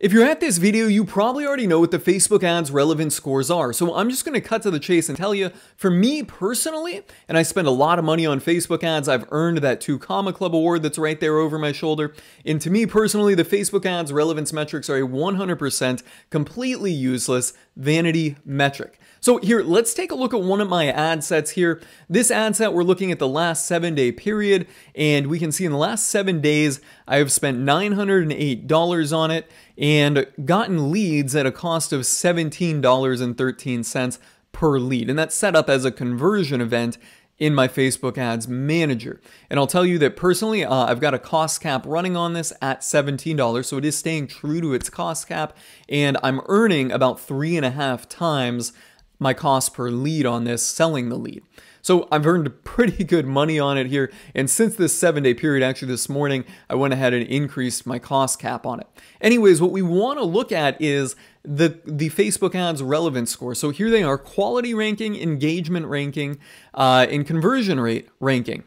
If you're at this video, you probably already know what the Facebook ads relevance scores are. So I'm just going to cut to the chase and tell you, for me personally, and I spend a lot of money on Facebook ads, I've earned that 2 Comma Club award that's right there over my shoulder. And to me personally, the Facebook ads relevance metrics are a 100% completely useless vanity metric. So here, let's take a look at one of my ad sets here. This ad set, we're looking at the last 7-day period, and we can see in the last 7 days, I have spent $908 on it and gotten leads at a cost of $17.13 per lead. And that's set up as a conversion event in my Facebook Ads Manager. And I'll tell you that personally, I've got a cost cap running on this at $17, so it is staying true to its cost cap, and I'm earning about 3.5 times my cost per lead on this, selling the lead. So I've earned pretty good money on it here. And since this 7-day period, actually this morning, I went ahead and increased my cost cap on it. Anyways, what we want to look at is the Facebook ads relevance score. So here they are: quality ranking, engagement ranking, and conversion rate ranking.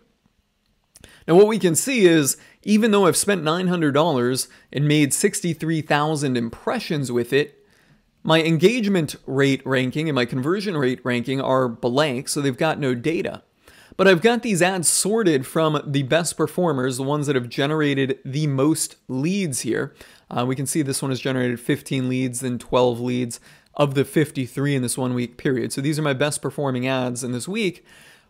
Now what we can see is, even though I've spent $900 and made 63,000 impressions with it, my engagement rate ranking and my conversion rate ranking are blank, so they've got no data. But I've got these ads sorted from the best performers, the ones that have generated the most leads here. We can see this one has generated 15 leads, then 12 leads of the 53 in this 1-week period. So these are my best performing ads in this week.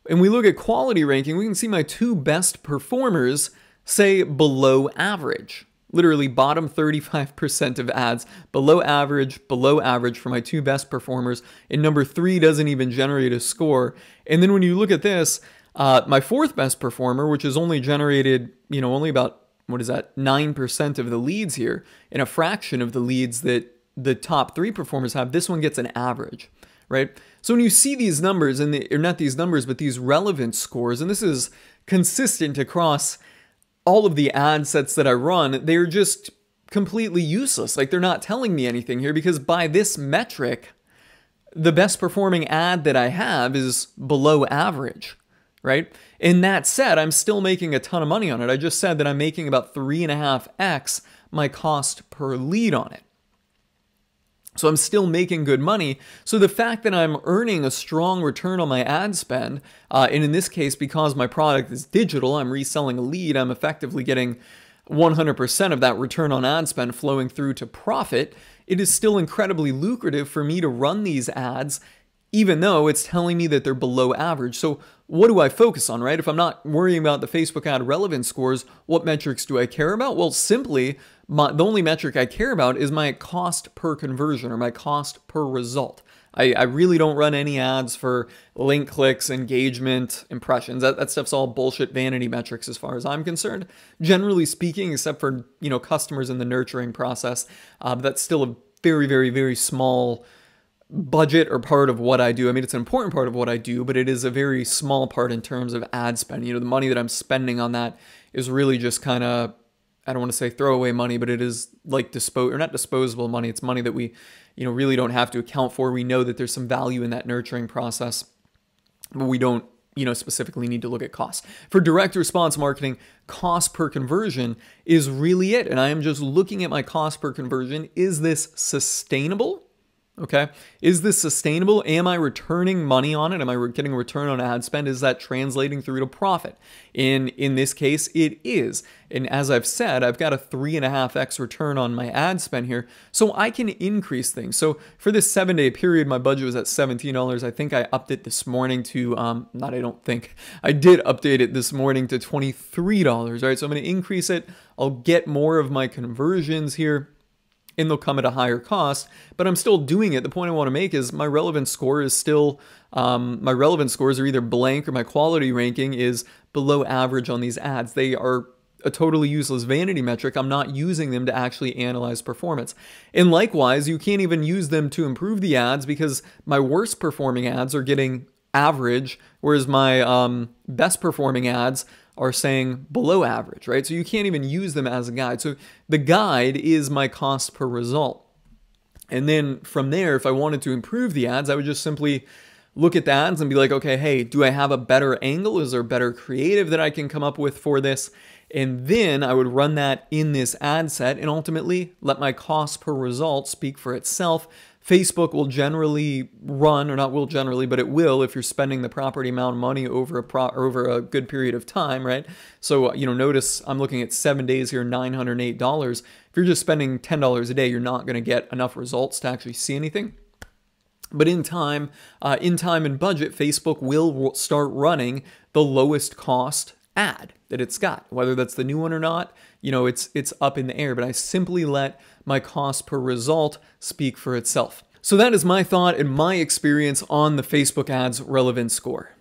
And we look at quality ranking, we can see my 2 best performers say below average. Literally bottom 35% of ads, below average for my 2 best performers. And number 3 doesn't even generate a score. And then when you look at this, my 4th best performer, which has only generated, only about, 9% of the leads here, and a fraction of the leads that the top 3 performers have, this one gets an average, right? So when you see these numbers, or not these numbers, but these relevance scores, and this is consistent across all of the ad sets that I run, they're just completely useless. Like, they're not telling me anything here, because by this metric, the best performing ad that I have is below average, right? And that said, I'm still making a ton of money on it. I just said that I'm making about 3.5x my cost per lead on it. So I'm still making good money. So the fact that I'm earning a strong return on my ad spend, and in this case, because my product is digital, I'm reselling a lead, I'm effectively getting 100% of that return on ad spend flowing through to profit. It is still incredibly lucrative for me to run these ads, even though it's telling me that they're below average. So what do I focus on, right? If I'm not worrying about the Facebook ad relevance scores, what metrics do I care about? Well, simply, the only metric I care about is my cost per conversion, or my cost per result. I really don't run any ads for link clicks, engagement, impressions. That stuff's all bullshit vanity metrics as far as I'm concerned. Generally speaking, except for, customers in the nurturing process, but that's still a very, very, very small budget or part of what I do. I mean, it's an important part of what I do, but it is a very small part in terms of ad spend. The money that I'm spending on that is really just kind of, I don't want to say throwaway money, but it is like not disposable money. It's money that we, really don't have to account for. We know that there's some value in that nurturing process, but we don't, specifically need to look at costs. For direct response marketing, cost per conversion is really it. And I am just looking at my cost per conversion. Is this sustainable? Okay. Is this sustainable? Am I returning money on it? Am I getting a return on ad spend? Is that translating through to profit? In this case, it is. And as I've said, I've got a 3.5x return on my ad spend here, so I can increase things. So for this 7-day period, my budget was at $17. I think I upped it this morning to, I did update it this morning to $23, right? So I'm going to increase it. I'll get more of my conversions here, and they'll come at a higher cost, but I'm still doing it. The point I want to make is my relevance score is still, my relevance scores are either blank, or my quality ranking is below average on these ads. They are a totally useless vanity metric. I'm not using them to actually analyze performance. And likewise, you can't even use them to improve the ads, because my worst performing ads are getting average, whereas my best performing ads are saying below average, right? So you can't even use them as a guide. So the guide is my cost per result. And then from there, if I wanted to improve the ads, I would just simply look at the ads and be like, okay, hey, do I have a better angle? Is there better creative that I can come up with for this? And then I would run that in this ad set and ultimately let my cost per result speak for itself. Facebook will generally run, or not will generally, but it will if you're spending the property amount of money over a good period of time, right? So, notice I'm looking at 7 days here, $908. If you're just spending $10 a day, you're not going to get enough results to actually see anything. But in time and budget, Facebook will start running the lowest cost ad that it's got. Whether that's the new one or not, it's up in the air. But I simply let my cost per result speak for itself. So that is my thought and my experience on the Facebook ads relevance score.